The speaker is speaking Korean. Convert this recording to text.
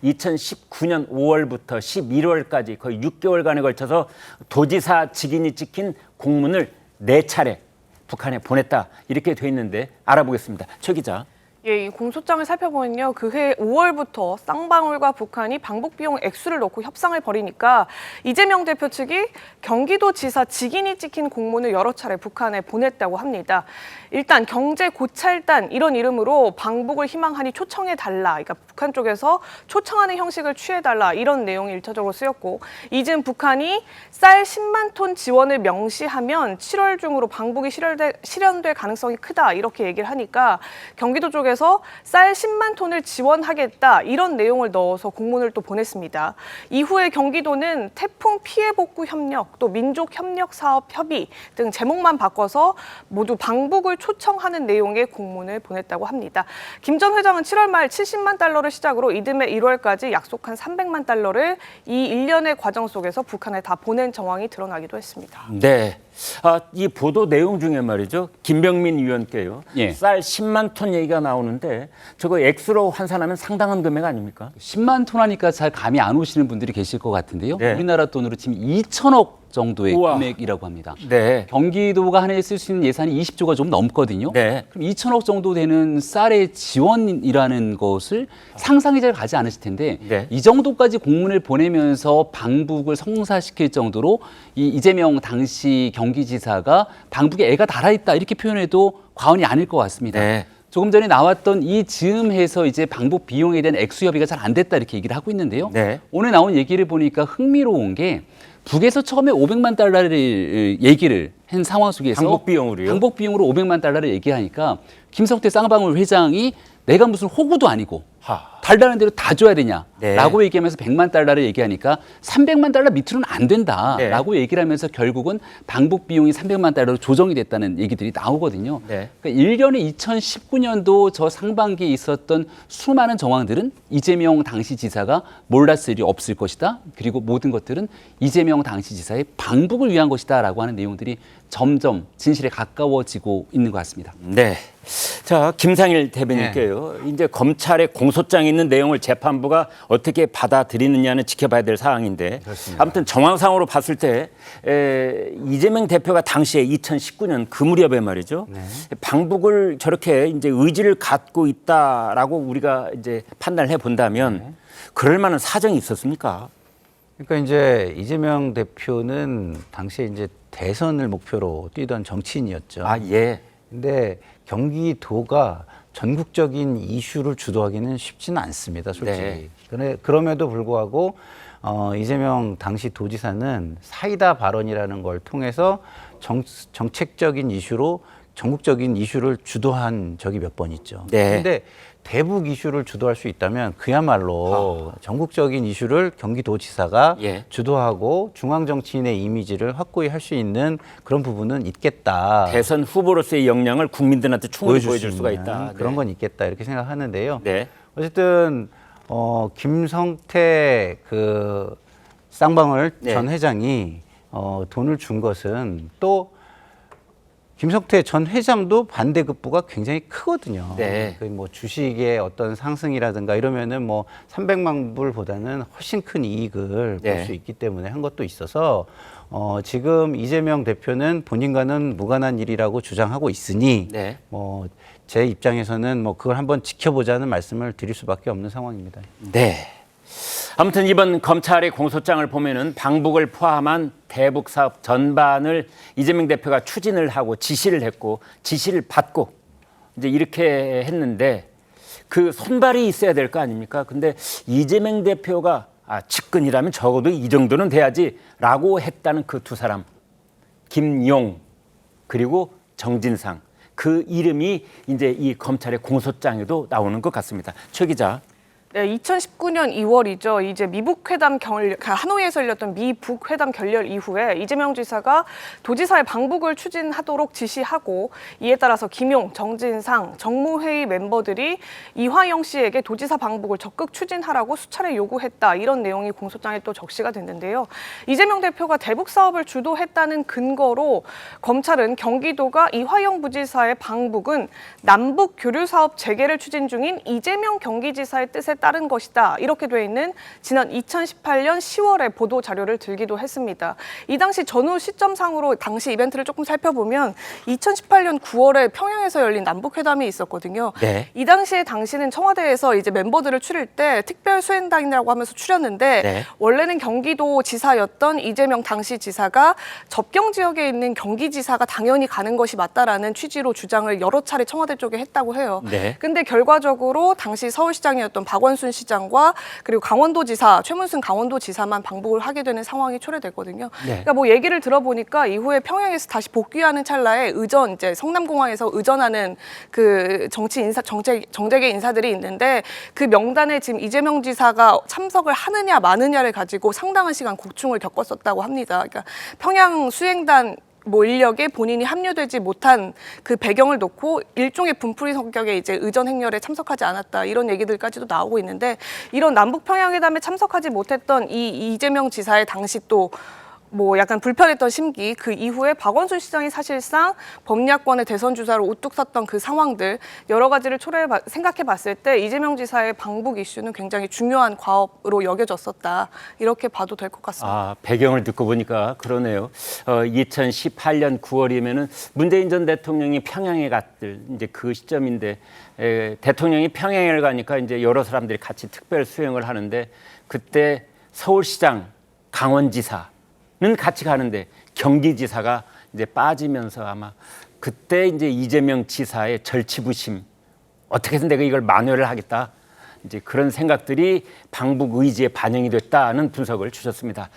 2019년 5월부터 11월까지 거의 6개월간에 걸쳐서 도지사 직인이 찍힌 공문을 4차례 북한에 보냈다 이렇게 돼 있는데 알아보겠습니다. 최 기자. 예, 이 공소장을 살펴보면요. 그해 5월부터 쌍방울과 북한이 방북 비용 액수를 놓고 협상을 벌이니까 이재명 대표 측이 경기도지사 직인이 찍힌 공문을 여러 차례 북한에 보냈다고 합니다. 일단 경제 고찰단 이런 이름으로 방북을 희망하니 초청해달라. 그러니까 북한 쪽에서 초청하는 형식을 취해달라. 이런 내용이 일차적으로 쓰였고 이젠 북한이 쌀 10만 톤 지원을 명시하면 7월 중으로 방북이 실현될 가능성이 크다. 이렇게 얘기를 하니까 경기도 쪽에 쌀 10만 톤을 지원하겠다 이런 내용을 넣어서 공문을 또 보냈습니다. 이후에 경기도는 태풍 피해 복구 협력, 또 민족 협력 사업 협의 등 제목만 바꿔서 모두 방북을 초청하는 내용의 공문을 보냈다고 합니다. 김 전 회장은 7월 말 70만 달러를 시작으로 이듬해 1월까지 약속한 300만 달러를 이 일련의 과정 속에서 북한에 다 보낸 정황이 드러나기도 했습니다. 네. 이 보도 내용 중에 말이죠. 김병민 위원께요. 예. 쌀 10만 톤 얘기가 나오는데 저거 액수로 환산하면 상당한 금액 아닙니까? 10만 톤 하니까 잘 감이 안 오시는 분들이 계실 것 같은데요. 네. 우리나라 돈으로 지금 2천억 정도의 우와. 금액이라고 합니다. 네. 경기도가 한 해에 쓸 수 있는 예산이 20조가 좀 넘거든요. 네. 그럼 2천억 정도 되는 쌀의 지원이라는 것을 상상이 잘 가지 않으실 텐데 네. 이 정도까지 공문을 보내면서 방북을 성사시킬 정도로 이 이재명 당시 경기지사가 방북에 애가 달아있다 이렇게 표현해도 과언이 아닐 것 같습니다. 네. 조금 전에 나왔던 이 즈음해서 이제 방북 비용에 대한 액수 협의가 잘 안 됐다 이렇게 얘기를 하고 있는데요. 네. 오늘 나온 얘기를 보니까 흥미로운 게 북에서 처음에 500만 달러를 얘기를 한 상황 속에서 방북 비용으로요? 방북 비용으로 500만 달러를 얘기하니까 김성태 쌍방울 회장이 내가 무슨 호구도 아니고 달라는 대로 다 줘야 되냐라고 네. 얘기하면서 100만 달러를 얘기하니까 300만 달러 밑으로는 안 된다라고 네. 얘기를 하면서 결국은 방북 비용이 300만 달러로 조정이 됐다는 얘기들이 나오거든요. 네. 그러니까 일련의 2019년도 저 상반기에 있었던 수많은 정황들은 이재명 당시 지사가 몰랐을 일이 없을 것이다. 그리고 모든 것들은 이재명 당시 지사의 방북을 위한 것이다라고 하는 내용들이 점점 진실에 가까워지고 있는 것 같습니다. 네. 자, 김상일 대변인께요. 이제 검찰의 공소장에 있는 내용을 재판부가 어떻게 받아들이느냐는 지켜봐야 될 사항인데 아무튼 정황상으로 봤을 때 이재명 대표가 당시에 2019년 그 무렵에 말이죠. 방북을 저렇게 이제 의지를 갖고 있다라고 우리가 이제 판단을 해 본다면 그럴 만한 사정이 있었습니까? 그러니까 이제 이재명 대표는 당시에 이제 대선을 목표로 뛰던 정치인이었죠. 아, 예. 근데 경기도가 전국적인 이슈를 주도하기는 쉽지는 않습니다, 솔직히. 네. 그럼에도 불구하고 이재명 당시 도지사는 사이다 발언이라는 걸 통해서 정책적인 이슈로 전국적인 이슈를 주도한 적이 몇 번 있죠. 네. 근데 대북 이슈를 주도할 수 있다면 그야말로 전국적인 이슈를 경기도지사가 예. 주도하고 중앙 정치인의 이미지를 확고히 할 수 있는 그런 부분은 있겠다. 대선 후보로서의 역량을 국민들한테 충분히 보여줄 수가 있는 있다. 그런 네. 건 있겠다 이렇게 생각하는데요. 네. 어쨌든 김성태 그 쌍방울 네. 전 회장이 돈을 준 것은 또 김성태 전 회장도 반대급부가 굉장히 크거든요. 네. 그 뭐 주식의 어떤 상승이라든가 이러면은 뭐 300만 불보다는 훨씬 큰 이익을 네. 볼 수 있기 때문에 한 것도 있어서 지금 이재명 대표는 본인과는 무관한 일이라고 주장하고 있으니 네. 뭐 제 입장에서는 뭐 그걸 한번 지켜보자는 말씀을 드릴 수밖에 없는 상황입니다. 네. 아무튼 이번 검찰의 공소장을 보면은 방북을 포함한 대북 사업 전반을 이재명 대표가 추진을 하고 지시를 했고 지시를 받고 이제 이렇게 했는데 그 손발이 있어야 될 거 아닙니까? 근데 이재명 대표가 측근이라면 적어도 이 정도는 돼야지라고 했다는 그 두 사람 김용 그리고 정진상 그 이름이 이제 이 검찰의 공소장에도 나오는 것 같습니다. 최 기자. 네, 2019년 2월이죠. 이제 하노이에서 열렸던 미북 회담 결렬 이후에 이재명 지사가 도지사의 방북을 추진하도록 지시하고 이에 따라서 김용, 정진상, 정무회의 멤버들이 이화영 씨에게 도지사 방북을 적극 추진하라고 수차례 요구했다. 이런 내용이 공소장에 또 적시가 됐는데요. 이재명 대표가 대북 사업을 주도했다는 근거로 검찰은 경기도가 이화영 부지사의 방북은 남북 교류 사업 재개를 추진 중인 이재명 경기지사의 뜻에 따른 것이다. 이렇게 돼 있는 지난 2018년 10월에 보도 자료를 들기도 했습니다. 이 당시 전후 시점상으로 당시 이벤트를 조금 살펴보면 2018년 9월에 평양에서 열린 남북회담이 있었거든요. 네. 이 당시에 당시는 청와대에서 이제 멤버들을 추릴 때 특별 수행단이라고 하면서 추렸는데 네. 원래는 경기도 지사였던 이재명 당시 지사가 접경 지역에 있는 경기지사가 당연히 가는 것이 맞다라는 취지로 주장을 여러 차례 청와대 쪽에 했다고 해요. 네. 근데 결과적으로 당시 서울시장이었던 박원순 시장과 그리고 강원도지사 최문순 강원도지사만 방북을 하게 되는 상황이 초래됐거든요. 네. 그러니까 뭐 얘기를 들어보니까 이후에 평양에서 다시 복귀하는 찰나에 의전 이제 성남공항에서 의전하는 그 정재계 인사들이 있는데 그 명단에 지금 이재명 지사가 참석을 하느냐 마느냐를 가지고 상당한 시간 고충을 겪었었다고 합니다. 그러니까 평양 수행단 뭐 인력에 본인이 합류되지 못한 그 배경을 놓고 일종의 분풀이 성격의 이제 의전 행렬에 참석하지 않았다 이런 얘기들까지도 나오고 있는데 이런 남북 평양회담에 참석하지 못했던 이 이재명 지사의 당시 또 뭐 약간 불편했던 심기 그 이후에 박원순 시장이 사실상 범야권의 대선 주자로 우뚝 섰던 그 상황들 여러 가지를 생각해 봤을 때 이재명 지사의 방북 이슈는 굉장히 중요한 과업으로 여겨졌었다 이렇게 봐도 될 것 같습니다. 아, 배경을 듣고 보니까 그러네요. 2018년 9월이면은 문재인 전 대통령이 평양에 갔을 이제 그 시점인데 대통령이 평양에 가니까 이제 여러 사람들이 같이 특별 수행을 하는데 그때 서울시장 강원지사는 같이 가는데 경기지사가 이제 빠지면서 아마 그때 이제 이재명 지사의 절치부심 어떻게든 내가 이걸 만회를 하겠다. 이제 그런 생각들이 방북 의지에 반영이 됐다는 분석을 주셨습니다.